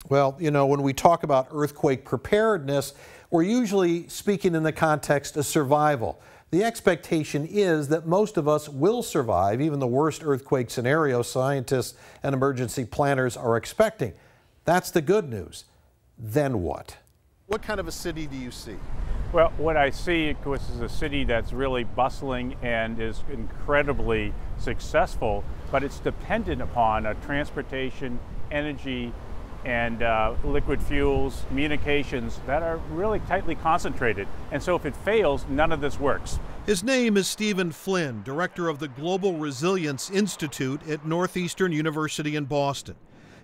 Well, when we talk about earthquake preparedness, we're usually speaking in the context of survival. The expectation is that most of us will survive even the worst earthquake scenario scientists and emergency planners are expecting. That's the good news. Then what? What kind of a city do you see? Well, what I see, of course, is a city that's really bustling and is incredibly successful, but it's dependent upon transportation, energy, and liquid fuels, communications that are really tightly concentrated. And so if it fails, none of this works. His name is Stephen Flynn, director of the Global Resilience Institute at Northeastern University in Boston.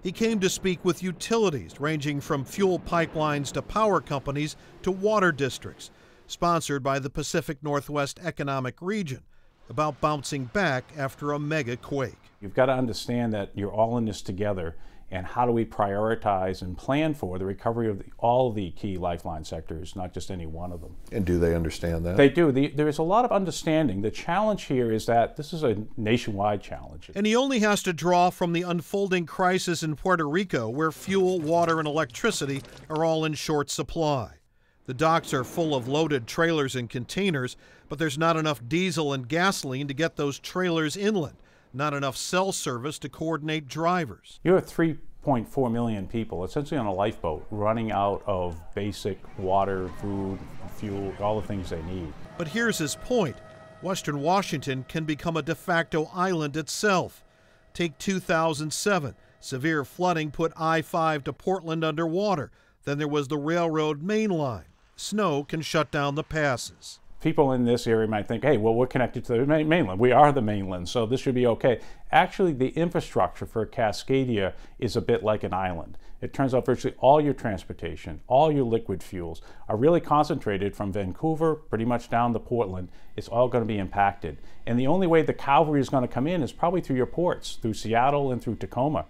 He came to speak with utilities ranging from fuel pipelines to power companies to water districts, sponsored by the Pacific Northwest Economic Region, about bouncing back after a mega quake. You've got to understand that you're all in this together, and how do we prioritize and plan for the recovery of all the key lifeline sectors, not just any one of them. And do they understand that? They do. There is a lot of understanding. The challenge here is that this is a nationwide challenge. And he only has to draw from the unfolding crisis in Puerto Rico, where fuel, water, and electricity are all in short supply. The docks are full of loaded trailers and containers, but there's not enough diesel and gasoline to get those trailers inland. Not enough cell service to coordinate drivers. You have 3.4 million people essentially on a lifeboat running out of basic water, food, fuel, all the things they need. But here's his point. Western Washington can become a de facto island itself. Take 2007. Severe flooding put I-5 to Portland underwater. Then there was the railroad main line. Snow can shut down the passes. People in this area might think, hey, well, we're connected to the mainland. We are the mainland, so this should be okay. Actually, the infrastructure for Cascadia is a bit like an island. It turns out virtually all your transportation, all your liquid fuels are really concentrated from Vancouver pretty much down to Portland. It's all going to be impacted. And the only way the cavalry is going to come in is probably through your ports, through Seattle and through Tacoma.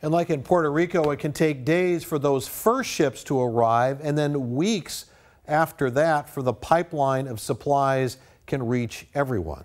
And like in Puerto Rico, it can take days for those first ships to arrive and then weeks after that for the pipeline of supplies can reach everyone.